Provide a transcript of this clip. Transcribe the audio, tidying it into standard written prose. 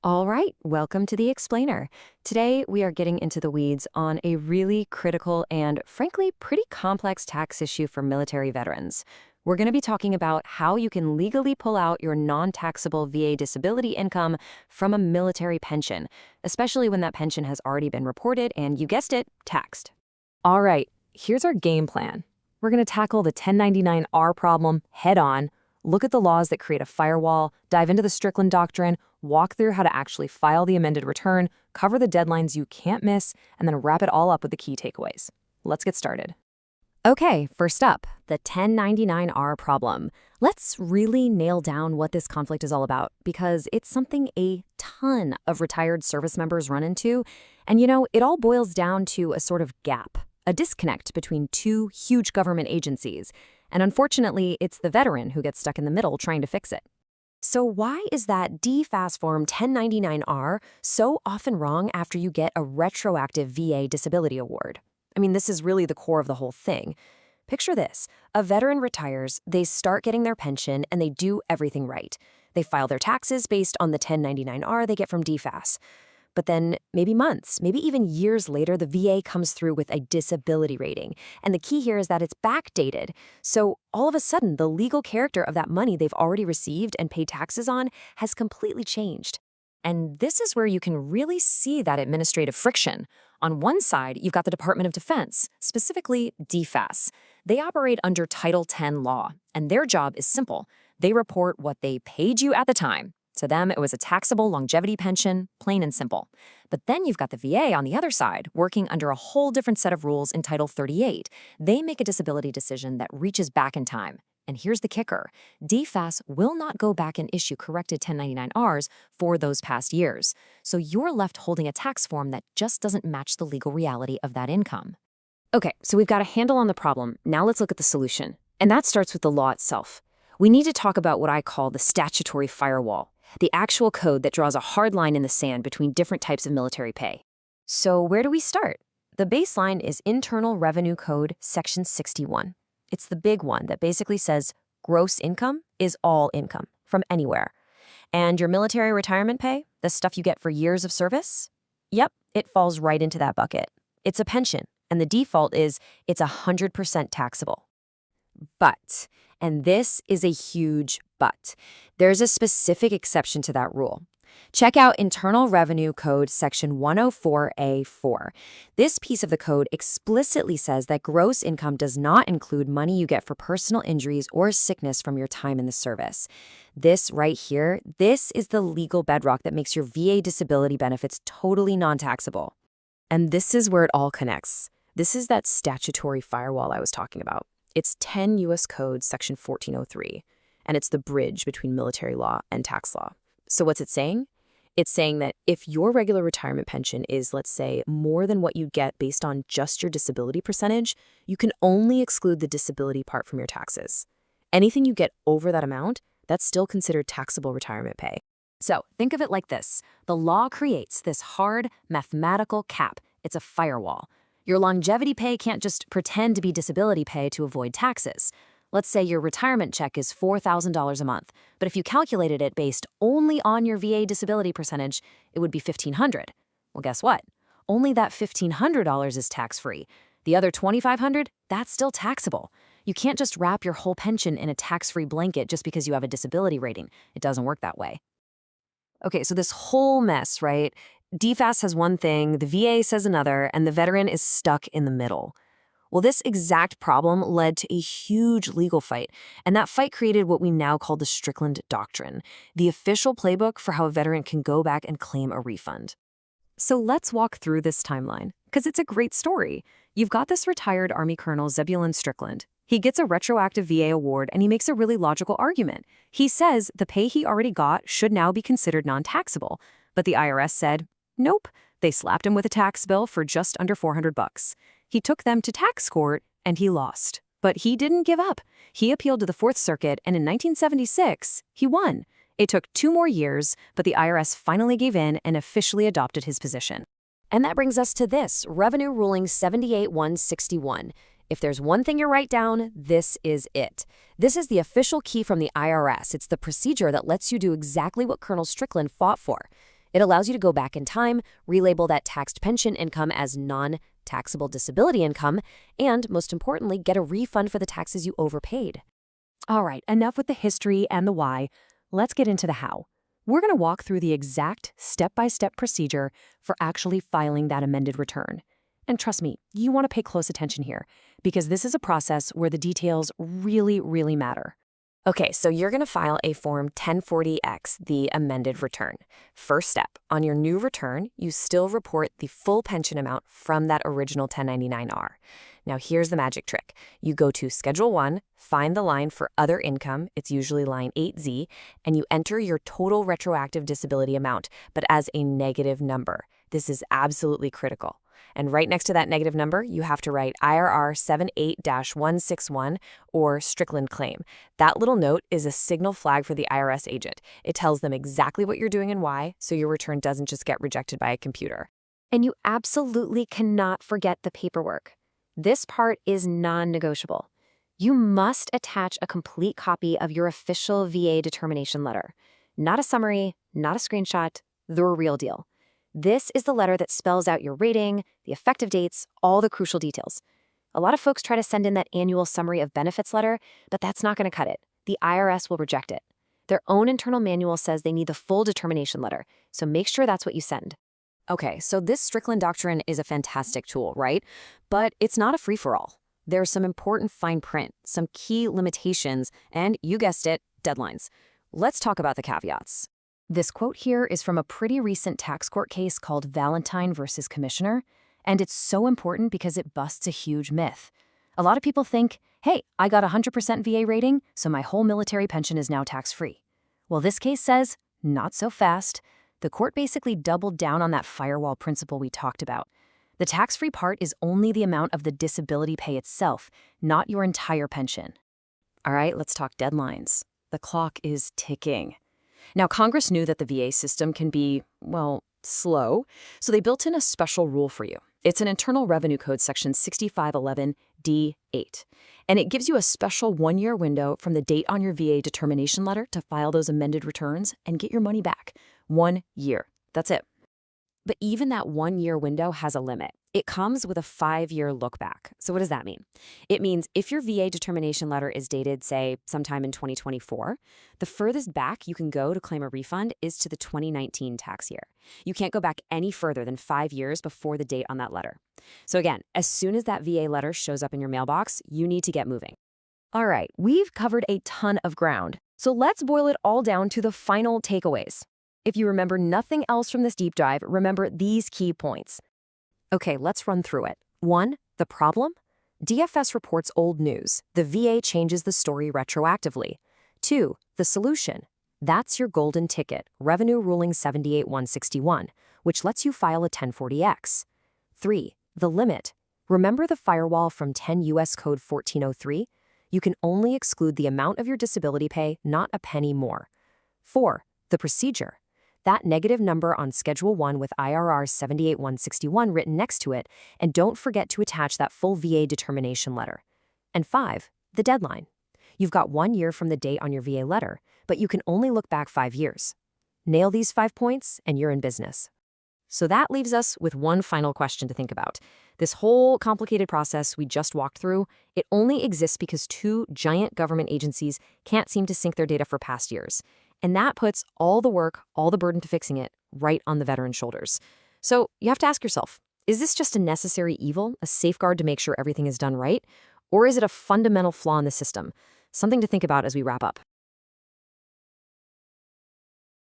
All right, welcome to the Explainer. Today, we are getting into the weeds on a really critical and, frankly, pretty complex tax issue for military veterans. We're going to be talking about how you can legally pull out your non-taxable VA disability income from a military pension, especially when that pension has already been reported and, you guessed it, taxed. All right, here's our game plan. We're going to tackle the 1099-R problem head-on, look at the laws that create a firewall, dive into the Strickland Doctrine, walk through how to actually file the amended return, cover the deadlines you can't miss, and then wrap it all up with the key takeaways. Let's get started. Okay, first up, the 1099-R problem. Let's really nail down what this conflict is all about, because it's something a ton of retired service members run into. And it all boils down to a sort of gap, a disconnect between two huge government agencies. And unfortunately, it's the veteran who gets stuck in the middle trying to fix it. So why is that DFAS form 1099-R so often wrong after you get a retroactive VA disability award? I mean, this is really the core of the whole thing. Picture this. A veteran retires, they start getting their pension, and they do everything right. They file their taxes based on the 1099-R they get from DFAS. But then maybe months, maybe even years later, the VA comes through with a disability rating. And the key here is that it's backdated. So all of a sudden, the legal character of that money they've already received and paid taxes on has completely changed. And this is where you can really see that administrative friction. On one side, you've got the Department of Defense, specifically DFAS. They operate under Title 10 law, and their job is simple. They report what they paid you at the time. To them, it was a taxable longevity pension, plain and simple. But then you've got the VA on the other side, working under a whole different set of rules in Title 38. They make a disability decision that reaches back in time. And here's the kicker. DFAS will not go back and issue corrected 1099-Rs for those past years. So you're left holding a tax form that just doesn't match the legal reality of that income. Okay, so we've got a handle on the problem. Now let's look at the solution. And that starts with the law itself. We need to talk about what I call the Statutory Firewall, the actual code that draws a hard line in the sand between different types of military pay. So where do we start? The baseline is Internal Revenue Code Section 61. It's the big one that basically says gross income is all income from anywhere. And your military retirement pay, the stuff you get for years of service? Yep, it falls right into that bucket. It's a pension, and the default is it's 100% taxable. But, and this is a huge but, there's a specific exception to that rule. Check out Internal Revenue Code Section 104A4. This piece of the code explicitly says that gross income does not include money you get for personal injuries or sickness from your time in the service. This right here, this is the legal bedrock that makes your VA disability benefits totally non-taxable. And this is where it all connects. This is that statutory firewall I was talking about. It's 10 U.S. Code Section 1403, and it's the bridge between military law and tax law. So what's it saying? It's saying that if your regular retirement pension is, let's say, more than what you get based on just your disability percentage, you can only exclude the disability part from your taxes. Anything you get over that amount, that's still considered taxable retirement pay. So think of it like this. The law creates this hard mathematical cap. It's a firewall. Your longevity pay can't just pretend to be disability pay to avoid taxes. Let's say your retirement check is $4,000 a month, but if you calculated it based only on your VA disability percentage, it would be $1,500. Well, guess what? Only that $1,500 is tax-free. The other $2,500, that's still taxable. You can't just wrap your whole pension in a tax-free blanket just because you have a disability rating. It doesn't work that way. Okay, so this whole mess, right? DFAS says one thing, the VA says another, and the veteran is stuck in the middle. Well, this exact problem led to a huge legal fight, and that fight created what we now call the Strickland Doctrine, the official playbook for how a veteran can go back and claim a refund. So let's walk through this timeline, because it's a great story. You've got this retired Army Colonel Zebulon Strickland. He gets a retroactive VA award, and he makes a really logical argument. He says the pay he already got should now be considered non-taxable, but the IRS said, nope. They slapped him with a tax bill for just under $400. He took them to tax court, and he lost. But he didn't give up. He appealed to the Fourth Circuit, and in 1976, he won. It took 2 more years, but the IRS finally gave in and officially adopted his position. And that brings us to this, Revenue Ruling 78-161. If there's one thing you write down, this is it. This is the official key from the IRS. It's the procedure that lets you do exactly what Colonel Strickland fought for. It allows you to go back in time, relabel that taxed pension income as non-taxable disability income, and, most importantly, get a refund for the taxes you overpaid. All right, enough with the history and the why. Let's get into the how. We're going to walk through the exact step-by-step procedure for actually filing that amended return. And trust me, you want to pay close attention here, because this is a process where the details really, really matter. Okay, so you're going to file a Form 1040X, the amended return. First step, on your new return, you still report the full pension amount from that original 1099-R. Now here's the magic trick. You go to Schedule 1, find the line for other income, it's usually line 8Z, and you enter your total retroactive disability amount, but as a negative number. This is absolutely critical. And right next to that negative number, you have to write IRR 78-161 or Strickland claim. That little note is a signal flag for the IRS agent. It tells them exactly what you're doing and why, so your return doesn't just get rejected by a computer. And you absolutely cannot forget the paperwork. This part is non-negotiable. You must attach a complete copy of your official VA determination letter. Not a summary, not a screenshot, the real deal. This is the letter that spells out your rating, the effective dates, all the crucial details. A lot of folks try to send in that annual summary of benefits letter, but that's not going to cut it. The IRS will reject it. Their own internal manual says they need the full determination letter, so make sure that's what you send. Okay, so this Strickland Doctrine is a fantastic tool, right? But it's not a free-for-all. There's some important fine print, some key limitations, and you guessed it, deadlines. Let's talk about the caveats. This quote here is from a pretty recent tax court case called Valentine versus Commissioner, and it's so important because it busts a huge myth. A lot of people think, hey, I got a 100% VA rating, so my whole military pension is now tax-free. Well, this case says, not so fast. The court basically doubled down on that firewall principle we talked about. The tax-free part is only the amount of the disability pay itself, not your entire pension. All right, let's talk deadlines. The clock is ticking. Now, Congress knew that the VA system can be, well, slow, so they built in a special rule for you. It's an Internal Revenue Code Section 6511D8, and it gives you a special one-year window from the date on your VA determination letter to file those amended returns and get your money back. 1 year. That's it. But even that 1 year window has a limit. It comes with a 5-year look back. So what does that mean? It means if your VA determination letter is dated, say, sometime in 2024, the furthest back you can go to claim a refund is to the 2019 tax year. You can't go back any further than 5 years before the date on that letter. So again, as soon as that VA letter shows up in your mailbox, you need to get moving. All right, we've covered a ton of ground. So let's boil it all down to the final takeaways. If you remember nothing else from this deep dive, remember these key points. Okay, let's run through it. 1. The problem? DFS reports old news. The VA changes the story retroactively. 2. The solution? That's your golden ticket, Revenue Ruling 78-161, which lets you file a 1040X. 3. The limit? Remember the firewall from 10 U.S. Code 1403? You can only exclude the amount of your disability pay, not a penny more. 4. The procedure? That negative number on Schedule 1 with IRR 78-161 written next to it, and don't forget to attach that full VA determination letter. And 5, the deadline. You've got 1 year from the date on your VA letter, but you can only look back 5 years. Nail these 5 points, and you're in business. So that leaves us with one final question to think about. This whole complicated process we just walked through, it only exists because 2 giant government agencies can't seem to sync their data for past years. And that puts all the work, all the burden to fixing it, right on the veteran's shoulders. So you have to ask yourself, is this just a necessary evil, a safeguard to make sure everything is done right? Or is it a fundamental flaw in the system? Something to think about as we wrap up.